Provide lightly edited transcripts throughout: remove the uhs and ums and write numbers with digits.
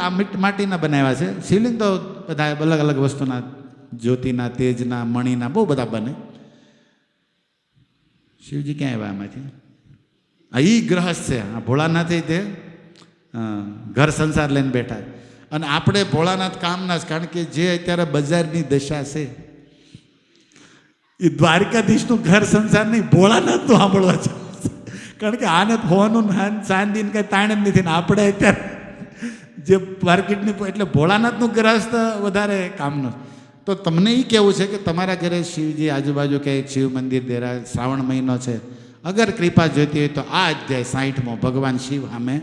આ માટીના બનાવ્યા છે. શિવલિંગ તો બધા અલગ અલગ વસ્તુના, જ્યોતિના, તેજના, મણીના બહુ બધા બને. શિવજી ક્યાં આવ્યા એમાંથી? આ ઈ ગ્રહસ્થ છે. આ ભોળાનાથે તે ઘર સંસાર લઈને બેઠા. અને આપણે ભોળાનાથ કામના જ, કારણ કે જે અત્યારે બજારની દશા છે એ દ્વારકાધીશનું ઘર સંસાર નહીં, ભોળાનાથનું સાંભળવા છે. કારણ કે આને હોવાનું ચાંદીને કંઈ તાણ જ નથી ને આપણે અત્યારે જે માર્કેટની, એટલે ભોળાનાથનું ગ્રહસ્થ વધારે કામનું. તો તમને એ કહેવું છે કે તમારા ઘરે શિવજી આજુબાજુ ક્યાંય શિવ મંદિર દેરા, શ્રાવણ મહિનો છે, અગર કૃપા જોઈતી હોય તો આ અધ્યાય 60મો ભગવાન શિવ સામે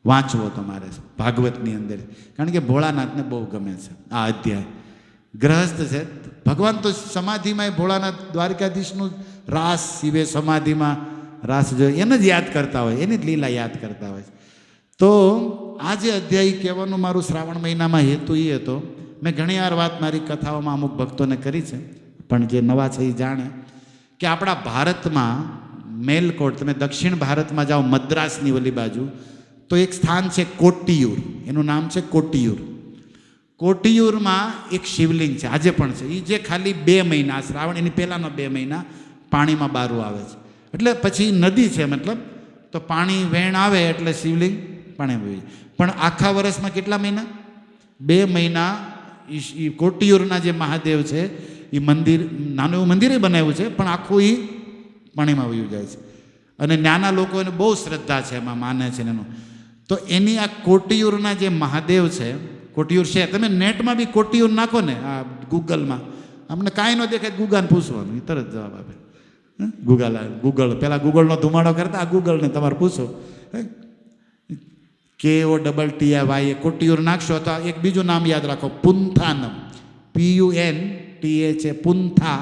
વાંચવો તમારે ભાગવતની અંદર. કારણ કે ભોળાનાથને બહુ ગમે છે આ અધ્યાય. ગ્રહસ્થ છે ભગવાન તો સમાધિમાં, ભોળાનાથ દ્વારકાધીશનું રાસ, શિવે સમાધિમાં રાસ જોઈ એને જ યાદ કરતા હોય, એની જ લીલા યાદ કરતા હોય. તો આ જે અધ્યાય કહેવાનું મારું શ્રાવણ મહિનામાં હેતુ એ હતો. મેં ઘણી વાર વાત મારી કથાઓમાં અમુક ભક્તોને કરી છે, પણ જે નવા છે એ જાણે કે આપણા ભારતમાં મેલકોટ, તમે દક્ષિણ ભારતમાં જાઓ મદ્રાસની ઓલી બાજુ, તો એક સ્થાન છે કોટિયુર, એનું નામ છે કોટિયુર. કોટિયુરમાં એક શિવલિંગ છે, આજે પણ છે. એ જે ખાલી 2 મહિના, શ્રાવણ એની પહેલાંનો 2 મહિના પાણીમાં બારું આવે છે. એટલે પછી નદી છે મતલબ, તો પાણી વેણ આવે એટલે શિવલિંગ પાણીમાં વહી જાય. પણ આખા વર્ષમાં કેટલા મહિના? 2 મહિના એ કોટિયુરના જે મહાદેવ છે એ મંદિર, નાનું એવું મંદિરે બનાવ્યું છે, પણ આખું એ પાણીમાં વયું જાય છે. અને નાના લોકોને બહુ શ્રદ્ધા છે, એમાં માને છે એનું. તો એની આ કોટિયુરના જે મહાદેવ છે, કોટિયુર છે, તમે નેટમાં બી કોટિયુર નાખો ને આ ગૂગલમાં, અમને કાંઈ ન દેખાય, ગૂગલને પૂછવાનું, એ તરત જવાબ આપે. ગૂગલ પહેલાં ગૂગલનો ધુમાડો કરતા, આ ગૂગલને તમારે પૂછો, KOTTY કોટિયુર નાખશો તો એક બીજું નામ યાદ રાખો, પુંથાનમ, PUNTHA, પુંથા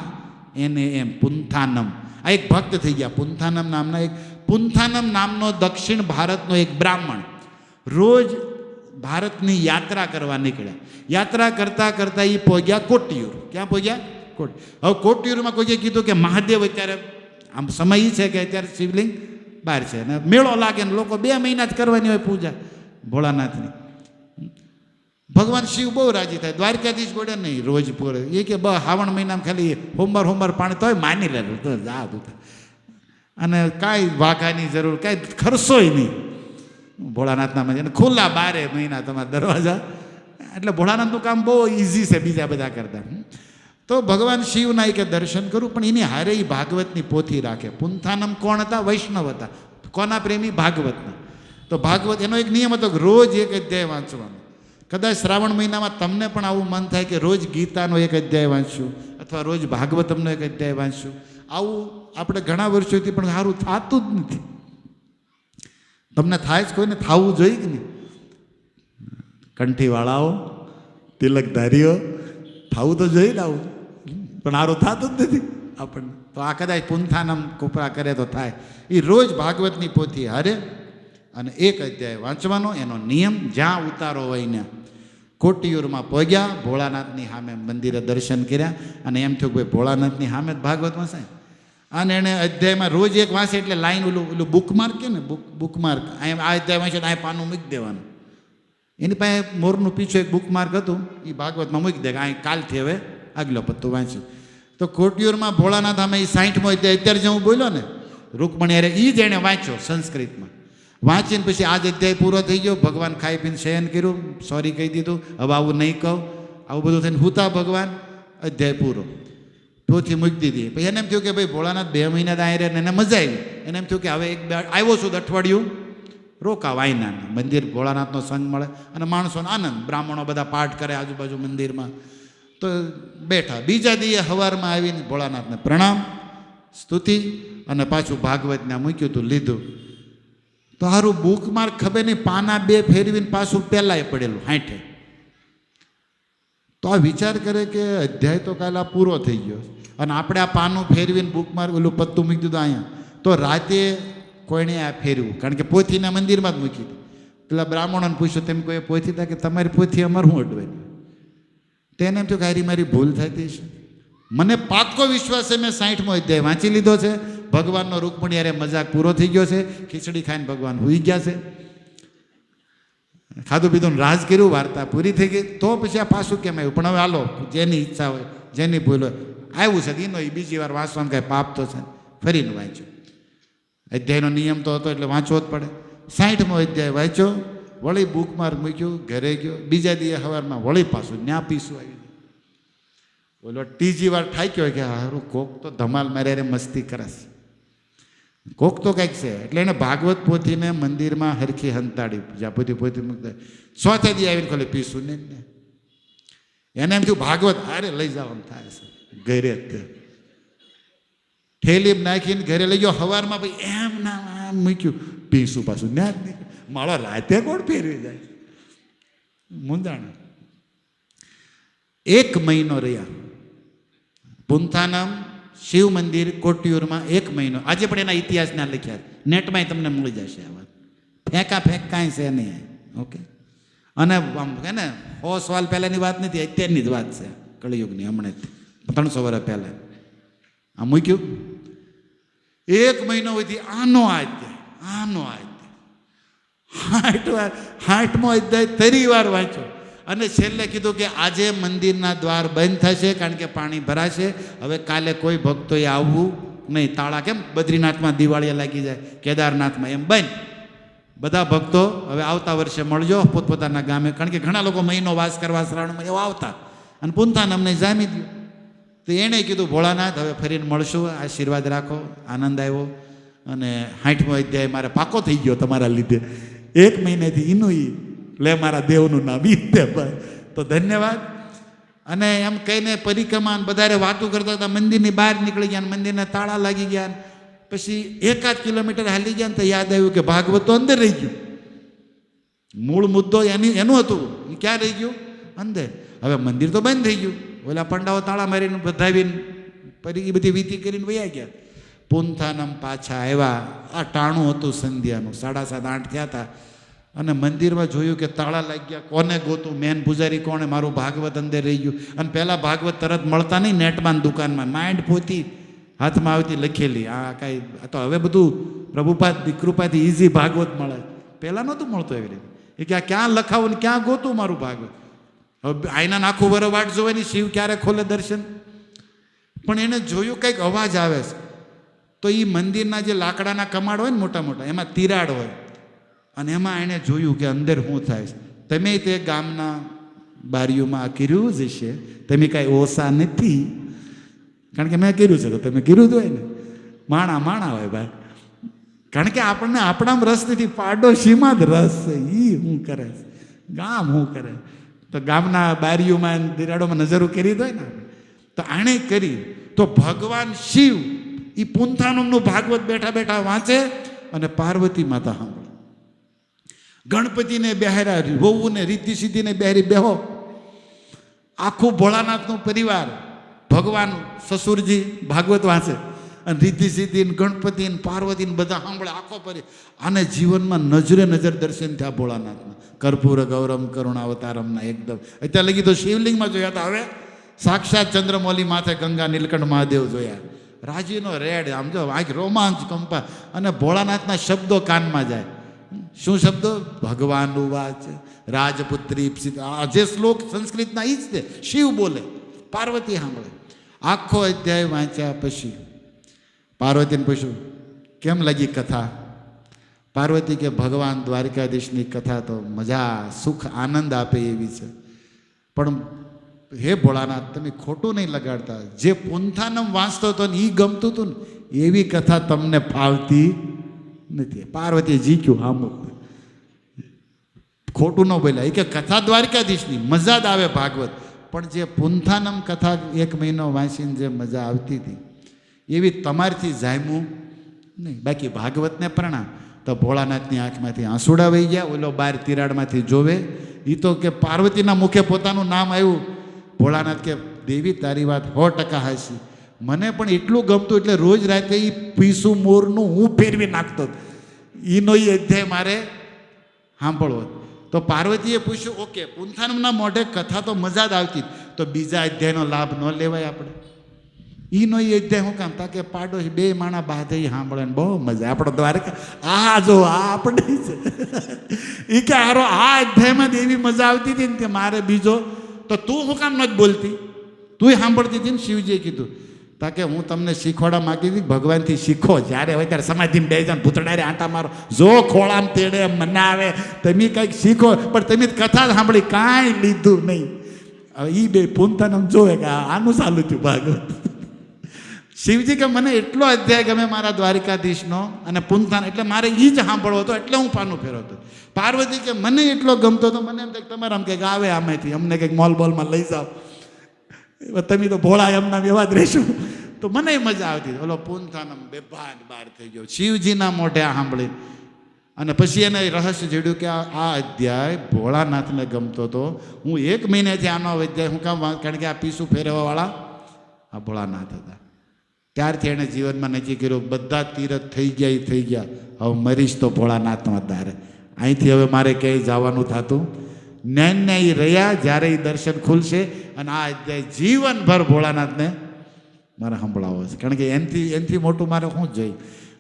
NAM, પુંથાનમ. આ એક ભક્ત થઈ ગયા પુંથાનમ નામના. એક પુંથાનમ નામનો દક્ષિણ ભારતનો એક બ્રાહ્મણ રોજ ભારતની યાત્રા કરવા નીકળ્યા. યાત્રા કરતાં કરતાં એ પહોંચ્યા કોટિયુર. ક્યાં પહોંચ્યા? હવે કોટિયુરમાં કોઈએ કીધું કે મહાદેવ અત્યારે આમ સમય એ છે કે અત્યારે શિવલિંગ બહાર છે ને મેળો લાગે ને લોકો 2 મહિના જ કરવાની હોય પૂજા ભોળાનાથની. ભગવાન શિવ બહુ રાજી થાય. દ્વારકાધીશ ગોડે નહીં, રોજ પૂરે એ કે શ્રાવણ મહિનામાં ખાલી સોમવાર પાણી તોય માની લેલું તો જા દું. અને કાંઈ વાઘાની જરૂર, કાંઈ ખર્ચોય નહીં ભોળાનાથના મંદિર, ખુલ્લા 12 મહિના તમારા દરવાજા. એટલે ભોળાનાથનું કામ બહુ ઇઝી છે બીજા બધા કરતાં. તો ભગવાન શિવના કે દર્શન કરું, પણ એની હારે એ ભાગવતની પોથી રાખે. પુંથાનમ કોણ હતા? વૈષ્ણવ હતા. કોના પ્રેમી? ભાગવતના. તો ભાગવત એનો એક નિયમ હતો કે રોજ એક અધ્યાય વાંચવાનો. કદાચ શ્રાવણ મહિનામાં તમને પણ આવું મન થાય કે રોજ ગીતાનો એક અધ્યાય વાંચશું અથવા રોજ ભાગવતમનો એક અધ્યાય વાંચશું. આવું આપણે ઘણા વર્ષોથી પણ સારું થતું જ નથી. તમને થાય જ, કોઈને થવું જોઈએ કે નહીં? કંઠીવાળાઓ, તિલકધારીઓ, થવું તો જોઈએ ને આવું, પણ સારું થતું જ નથી આપણને. તો આ કદાચ પુંથાનમ કૃપા કરે તો થાય. એ રોજ ભાગવતની પોથી હારે અને એક અધ્યાય વાંચવાનો, એનો નિયમ. જ્યાં ઉતારો હોય ને કોટિયુરમાં પહોંચ્યા, ભોળાનાથની સામે મંદિરે દર્શન કર્યા, અને એમ થયું કે ભાઈ ભોળાનાથની સામે જ ભાગવત વાંચાય. અને એને અધ્યાયમાં રોજ એક વાંચે એટલે લાઈન ઓલું બુકમાર્ક કે ને, બુકમાર્ક, આ અધ્યાય વાંચે આ પાનું મૂકી દેવાનું. એની પાસે મોરનું પીછું એક બુકમાર્ક હતું, એ ભાગવતમાં મૂકી દે કે અહીં કાલથી હવે આગલો પત્તું વાંચ્યું. તો કોટિયુરમાં ભોળાનાથ સામે એ 60મો અધ્યાય અત્યારે જે હું બોલ્યો ને રૂકમણી અરે, એ જ એણે વાંચ્યો સંસ્કૃતમાં. વાંચીને પછી આજ અધ્યાય પૂરો થઈ ગયો. ભગવાન ખાઈ પીને શયન કર્યું, સોરી કહી દીધું, હવે આવું નહીં કહું, આવું બધું થઈને હુતા ભગવાન. અધ્યાય પૂરો, પોથી મૂકી દીધી. પછી એને એમ થયું કે ભાઈ ભોળાનાથ 2 મહિના તો અહીં રહે, એને મજા આવી. એને એમ થયું કે હવે આવ્યો છું અઠવાડિયું રોકાવ આઈના મંદિર, ભોળાનાથનો સંગ મળે અને માણસોનો આનંદ. બ્રાહ્મણો બધા પાઠ કરે આજુબાજુ મંદિરમાં, તો બેઠા. બીજા દિવસે સવારમાં આવીને ભોળાનાથને પ્રણામ, સ્તુતિ, અને પાછું ભાગવતને મૂક્યું હતું, લીધું. તો સારું બુકમાર્ક ખબર નહીં, પાના 2 ફેરવીને પાછું પહેલાંય પડેલું 60. તો આ વિચાર કરે કે અધ્યાય તો કાલે પૂરો થઈ ગયો, અને આપણે આ પાનું ફેરવીને બુકમાર્ક ઓલું પત્તું મૂકી દીધું અહીંયા. તો રાતે કોઈને આ ફેરવું, કારણ કે પોથીના મંદિરમાં જ મૂકી દીધું. પેલા બ્રાહ્મણોને પૂછ્યું, તેમ કોઈ પોથી થાય કે તમારી પોથી અમારે શું અડવાની? તેને એમ થયું કે હારી મારી ભૂલ થતી છે. મને પાક્કો વિશ્વાસ છે, મેં 60મો અધ્યાય વાંચી લીધો છે. ભગવાનનો રૂકમણી અરે મજાક પૂરો થઈ ગયો છે. ખીચડી ખાઈને ભગવાન હુઈ ગયા છે. ખાધું પીધું રાજ કર્યું, વાર્તા પૂરી થઈ ગઈ. તો પછી આ પાછું કેમ આવ્યું? પણ હવે હાલો, જેની ઈચ્છા હોય, જેની ભૂલ હોય, આવ્યું છે એનો એ બીજી વાર વાંચવાનું કાંઈ પાપ તો છે ને. ફરીને વાંચ્યું. અધ્યાયનો નિયમ તો હતો એટલે વાંચવો જ પડે. 60મો અધ્યાય વાંચ્યો, વળી બુકમાર્ક મૂક્યું, ઘરે ગયો. બીજા દિવસે સવારમાં વળી પાછું ન્યા પીસું આવી ગયું. બોલો ત્રીજી વાર થાક્યો કે હારું કોક તો ધમાલ મારે રે મસ્તી કરે છે, કોક તો કંઈક છે. એટલે એને ભાગવત પોથીને મંદિરમાં હરખી હંતાડી, જ્યાં પોથી મૂકતા. ચોથા દી આવીને ખોલે પીસું ને એને એમ થયું ભાગવત હારે લઈ જવાનું થાય છે. ઘરે ઠેલી નાખીને ઘરે લઈ ગયો. સવારમાં ભાઈ એમ ના આમ મૂક્યું, પીસું પાછું ના જ નીકળ્યું. મારો રાતે કોણ ફેરવી જાય? મુંદાણા 1 મહિનો રહ્યા. પુંથાનમ શિવ મંદિર કોટિયુરમાં 1 મહિનો. આજે પણ એના ઇતિહાસના લખ્યા, નેટમાં તમને મળી જશે આ વાત. ફેંક કાંઈ છે નહીં. ઓકે. અને આમ કે ને 100 સવાલ પહેલાંની વાત નથી, અત્યારની જ વાત છે, કળિયુગની, હમણાં 300 વર્ષ પહેલાં. આ મૂક્યું 1 મહિનો સુધી. આનો અધ્યાય 60મો અધ્યાય 3 વાર વાંચ્યો. અને છેલ્લે કીધું કે આજે મંદિરના દ્વાર બંધ થશે કારણ કે પાણી ભરાશે. હવે કાલે કોઈ ભક્તોએ આવવું નહીં. તાળા કેમ બદ્રીનાથમાં દિવાળીએ લાગી જાય, કેદારનાથમાં એમ બંધ. બધા ભક્તો હવે આવતા વર્ષે મળજો પોતપોતાના ગામે, કારણ કે ઘણા લોકો મહિનો વાસ કરવા શ્રાવણમાં એવા આવતા. અને પુંથાન અમને જામી દઉં. તો એણે કીધું ભોળાનાથ હવે ફરીને મળશું, આશીર્વાદ રાખો. આનંદ આવ્યો. અને 60મો અધ્યાય મારે પાકો થઈ ગયો તમારા લીધે. 1 મહિનેથી એનું લે મારા દેવનું નામ ઈ દે ભાઈ. તો ધન્યવાદ. અને એમ કહીને પરિક્રમા વધારે વાતો કરતા હતા. મંદિરની બહાર નીકળી ગયા, મંદિરના તાળા લાગી ગયા. પછી 1-8 કિલોમીટર હાલી ગયા ને તો યાદ આવ્યું કે ભાગવત તો અંદર રહી ગયું. મૂળ મુદ્દો એનું હતું, એ ક્યાં રહી ગયું? અંદર. હવે મંદિર તો બંધ થઈ ગયું. ઓલા પંડાઓ તાળા મારીને બધાવીને એ બધી વિધિ કરીને વયા ગયા. પુંથાનમ પાછા આવ્યા. આ ટાણું હતું સંધ્યાનું, 7:30-8 થયા હતા. અને મંદિરમાં જોયું કે તાળા લાગી ગયા. કોને ગોતું? મેન પૂજારી કોણે? મારું ભાગવત અંદર રહી ગયું. અને પહેલાં ભાગવત તરત મળતા નહીં, નેટમાં દુકાનમાં માઇન્ડ પોતી હાથમાં આવતી લખેલી. આ કાંઈ તો હવે બધું પ્રભુપાદ કૃપાથી ઇઝી ભાગવત મળે. પહેલાં નહોતું મળતું એવી રીતે. એ કે આ ક્યાં લખાવું ને ક્યાં ગોતું મારું ભાગવત? હવે આઈના આખું વર વાટ જોવાની, શિવ ક્યારે ખોલે દર્શન. પણ એને જોયું કંઈક અવાજ આવે છે. તો એ મંદિરના જે લાકડાના કમાડ હોય ને મોટા મોટા, એમાં તિરાડ હોય. અને એમાં એણે જોયું કે અંદર શું થાય છે. તમે તે ગામના બારીઓમાં આ કર્યું જ હશે, તમે કાંઈ ઓછા નથી. કારણ કે મેં કર્યું છે તો તમે કર્યું જ હોય ને. માણા હોય ભાઈ. કારણ કે આપણને આપણામાં રસ નથી, પાડોશીમાં જ રસ છે. એ શું કરે છે, ગામ શું કરે. તો ગામના બારીઓમાં તિરાડોમાં નજરો કરી દો ને. તો આણે કરી. તો ભગવાન શિવ એ પુંથાનમનું ભાગવત બેઠા બેઠા વાંચે અને પાર્વતી માતા સાંભળે. ગણપતિને બેહાર્યા, વહુને રીતિ સિદ્ધિને બેહારી બેહો. આખું ભોળાનાથનો પરિવાર, ભગવાન સસુરજી ભાગવત વાંચે અને રીતિ સિદ્ધિ ગણપતિ પાર્વતીને બધા સાંભળે. આખો પરિવાર. આને જીવનમાં નજરે નજર દર્શન થયા ભોળાનાથના. કર્પૂર ગૌરમ કરુણાવતારમના એકદમ. અત્યારે લગી તો શિવલિંગમાં જોયા હતા. હવે સાક્ષાત ચંદ્રમૌલી માથે ગંગા નીલકંઠ મહાદેવ જોયા. રાજીનો રેડ, આમ જો આંખ રોમાંચ કંપા. અને ભોળાનાથના શબ્દો કાનમાં જાય. શું શબ્દો? ભગવાન વાચ, રાજપુત્રી. આ જે શ્લોક સંસ્કૃતના ઈ જ છે. શિવ બોલે, પાર્વતી સાંભળે. આખો અધ્યાય વાંચ્યા પછી પાર્વતીને પૂછ્યું કેમ લાગી કથા? પાર્વતી કે ભગવાન દ્વારકાધીશની કથા તો મજા, સુખ, આનંદ આપે એવી છે. પણ હે ભોળાનાથ, તમે ખોટું નહીં લગાડતા. જે પુંથાનમ વાંચતો હતો ને એ ગમતું હતું ને એવી કથા તમને ફાવતી નથી. પાર્વતી જીક્યું, આમ ખોટું ન બોલ્યા. એ કે કથા દ્વારકાધીશની મજા જ આવે ભાગવત, પણ જે પુંથાનમ કથા 1 મહિનો વાંચીને જે મજા આવતી હતી એવી તમારથી જામ્યું નહીં. બાકી ભાગવતને પ્રણામ. તો ભોળાનાથની આંખમાંથી આંસુડા વહી ગયા. ઓલો 12 તિરાડમાંથી જોવે. એ તો કે પાર્વતીના મુખે પોતાનું નામ આવ્યું. ભોળાનાથ કે દેવી તારી વાત 100% હાચી. મને પણ એટલું ગમતું એટલે રોજ રાતે એ પીસું મોરનું હું ફેરવી નાખતો. એનો એ અધ્યાય મારે સાંભળવો. તો પાર્વતીએ પૂછ્યું ઓકે, પુંથાનમના મોઢે કથા તો મજા જ આવતી, તો બીજા અધ્યાયનો લાભ ન લેવાય આપણે? ઈનો એ અધ્યાય હું કામ તાકે પાડોશી બે માણા બાધે સાંભળે ને બહુ મજા. આપણો દ્વારકા આ જો આ આપણે છે એ કે હારો આ અધ્યાયમાં એવી મજા આવતી હતી ને કે મારે બીજો તો તું શું કામ નથી બોલતી, તું સાંભળતી હતી ને. શિવજીએ કીધું તાકે હું તમને શીખવાડવા માંગી હતી, ભગવાનથી શીખો. જ્યારે હોય ત્યારે સમાધિમાં બે જણ ભૂતડારે આંટા મારો, જો ખોળામ તેડે મને આવે, તમે કંઈક શીખો. પણ તમે કથા સાંભળી કાંઈ લીધું નહીં. હવે એ બે પૂનતાનમ જોવે કે આનું ચાલુ થયું ભાગવત. શિવજી કે મને એટલો અધ્યાય ગમે મારા દ્વારિકાધીશનો અને પૂનતાન, એટલે મારે એ જ સાંભળવો હતો, એટલે હું પાનું ફેરવતો. પાર્વતી કે મને એટલો ગમતો હતો, મને એમ થાય તમારે આમ કંઈક આવે આમાંથી, અમને કંઈક મોલ બોલમાં લઈ જાઓ, તમે તો ભોળા એમના એવા જ રહેશું. તો મને મજા આવતી. ઓલો પૂનતાનમ બેભાન બહાર થઈ ગયો શિવજીના મોઢે આ સાંભળી. અને પછી એને રહસ્ય જોડ્યું કે આ અધ્યાય ભોળાનાથને ગમતો હતો. હું 1 મહિનાથી આનો અધ્યાય હું કામ, કારણ કે આ પીસું ફેરવવાવાળા આ ભોળાનાથ હતા. ત્યારથી એણે જીવનમાં નક્કી કર્યું બધા તીરથ થઈ ગયા એ થઈ ગયા, હવે મરીશ તો ભોળાનાથમાં તારે. અહીંથી હવે મારે ક્યાંય જવાનું થતું ન્યાય એ રહ્યા. જ્યારે એ દર્શન ખુલશે અને આ અધ્યાય જીવનભર ભોળાનાથને મારે સંભળાવો છે, કારણ કે એનથી મોટું મારે શું જોઈએ.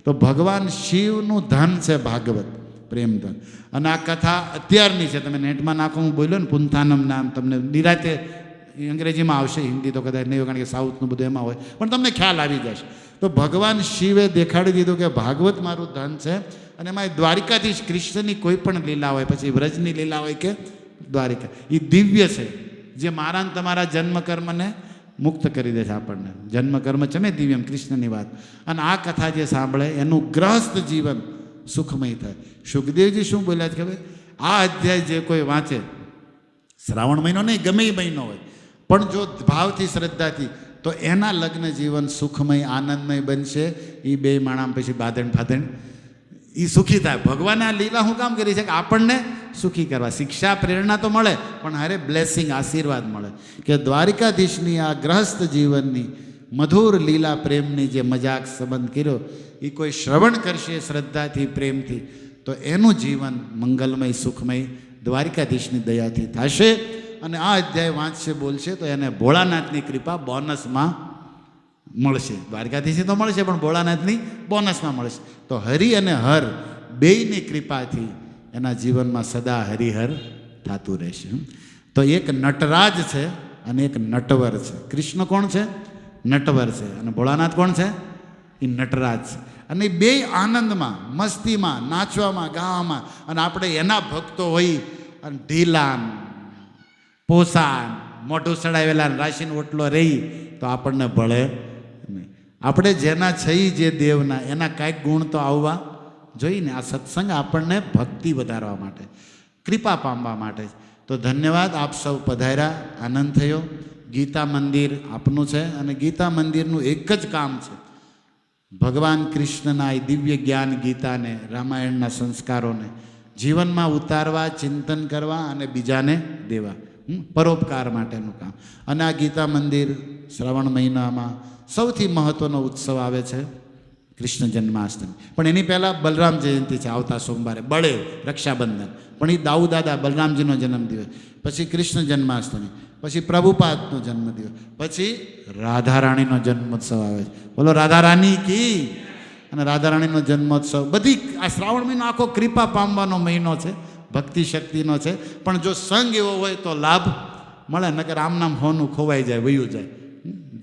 તો ભગવાન શિવનું ધન છે ભાગવત, પ્રેમ ધન. અને આ કથા અત્યારની છે, તમે નેટમાં નાખો, હું બોલ્યો ને પૂનતાનમ નામ, તમને નિરાતે અંગ્રેજીમાં આવશે, હિન્દી તો કદાચ નહીં હોય કારણ કે સાઉથનું બધું એમાં હોય, પણ તમને ખ્યાલ આવી જશે. તો ભગવાન શિવે દેખાડી દીધું કે ભાગવત મારું ધન છે. અને એમાં દ્વારિકાધીશ કૃષ્ણની કોઈ પણ લીલા હોય, પછી વ્રજની લીલા હોય કે દ્વારિકા, એ દિવ્ય છે, જે મારા ને તમારા જન્મકર્મને મુક્ત કરી દે છે આપણને. જન્મકર્મ છે ને દિવ્યમ, કૃષ્ણની વાત. અને આ કથા જે સાંભળે એનું ગ્રહસ્થ જીવન સુખમય થાય. સુખદેવજી શું બોલ્યા છે ખબર? આ અધ્યાય જે કોઈ વાંચે, શ્રાવણ મહિનો નહીં ગમે એ મહિનો હોય, પણ જો ભાવથી શ્રદ્ધાથી, તો એના લગ્ન જીવન સુખમય આનંદમય બનશે. એ બે માણા પછી બાંધણ ફાધણ એ સુખી થાય. ભગવાને આ લીલા હું કામ કરી છે કે આપણને સુખી કરવા. શિક્ષા પ્રેરણા તો મળે, પણ હારે બ્લેસિંગ આશીર્વાદ મળે કે દ્વારિકાધીશની આ ગ્રહસ્થ જીવનની મધુર લીલા પ્રેમની જે મજાક સંબંધ કર્યો એ કોઈ શ્રવણ કરશે શ્રદ્ધાથી પ્રેમથી, તો એનું જીવન મંગલમય સુખમય દ્વારિકાધીશની દયાથી થશે. અને આ અધ્યાય વાંચશે બોલશે તો એને ભોળાનાથની કૃપા બોનસમાં મળશે. દ્વારકાધીશની તો મળશે, પણ ભોળાનાથની બોનસમાં મળશે. તો હરિ અને હર બેયની કૃપાથી એના જીવનમાં સદા હરિહર થતું રહેશે. તો એક નટરાજ છે અને એક નટવર છે. કૃષ્ણ કોણ છે? નટવર છે. અને ભોળાનાથ કોણ છે? એ નટરાજ છે. અને બે આનંદમાં, મસ્તીમાં, નાચવામાં, ગાવામાં, અને આપણે એના ભક્તો હોય અને ઢીલાન પોસાન મોઢું સડાવેલા રાશિનો ઓટલો રહી તો આપણને ભળે નહીં. આપણે જેના છઈ જે દેવના, એના કાંઈક ગુણ તો આવવા જોઈએ ને. આ સત્સંગ આપણને ભક્તિ વધારવા માટે, કૃપા પામવા માટે. તો ધન્યવાદ, આપ સૌ પધાર્યા, આનંદ થયો. ગીતા મંદિર આપનું છે અને ગીતા મંદિરનું એક જ કામ છે, ભગવાન કૃષ્ણના એ દિવ્ય જ્ઞાન ગીતાને, રામાયણના સંસ્કારોને જીવનમાં ઉતારવા, ચિંતન કરવા અને બીજાને દેવા, પરોપકાર માટેનું કામ. અને આ ગીતા મંદિર શ્રાવણ મહિનામાં સૌથી મહત્ત્વનો ઉત્સવ આવે છે કૃષ્ણ જન્માષ્ટમી. પણ એની પહેલાં બલરામ જયંતિ છે આવતા સોમવારે, બળે રક્ષાબંધન, પણ એ દાઉદાદા બલરામજીનો જન્મદિવસ, પછી કૃષ્ણ જન્માષ્ટમી, પછી પ્રભુપાદનો જન્મદિવસ, પછી રાધારાણીનો જન્મોત્સવ આવે છે. બોલો રાધારાણી કી. અને રાધારાણીનો જન્મોત્સવ, બધી આ શ્રાવણ મહિનો આખો કૃપા પામવાનો મહિનો છે, ભક્તિ શક્તિનો છે. પણ જો સંગ એવો હોય તો લાભ મળે, નકર આમ નામ હોનું ખોવાઈ જાય, વયું જાય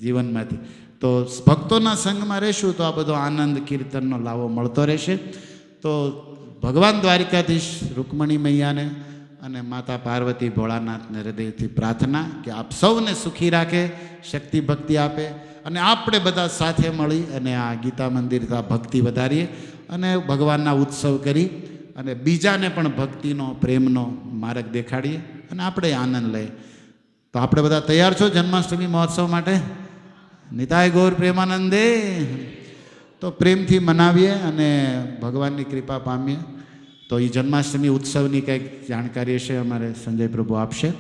જીવનમાંથી. તો ભક્તોના સંગમાં રહેશું તો આ બધો આનંદ કીર્તનનો લાવો મળતો રહેશે. તો ભગવાન દ્વારિકાધીશ રૂકમણી મૈયાને અને માતા પાર્વતી ભોળાનાથને હૃદયથી પ્રાર્થના કે આપ સૌને સુખી રાખે, શક્તિ ભક્તિ આપે, અને આપણે બધા સાથે મળી અને આ ગીતા મંદિર ભક્તિ વધારીએ અને ભગવાનના ઉત્સવ કરી અને બીજાને પણ ભક્તિનો, પ્રેમનો માર્ગ દેખાડીએ અને આપણે આનંદ લઈએ. તો આપણે બધા તૈયાર છો જન્માષ્ટમી મહોત્સવ માટે? નિતાય ગૌર પ્રેમાનંદે. તો પ્રેમથી મનાવીએ અને ભગવાનની કૃપા પામીએ. તો એ જન્માષ્ટમી ઉત્સવની કંઈક જાણકારી હશે અમારે સંજય પ્રભુ આપશે,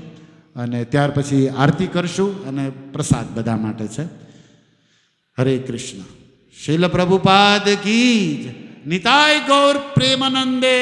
અને ત્યાર પછી આરતી કરશું અને પ્રસાદ બધા માટે છે. હરે કૃષ્ણ. શીલ પ્રભુપાદ કી. નિતાય ગૌર પ્રેમાનંદે.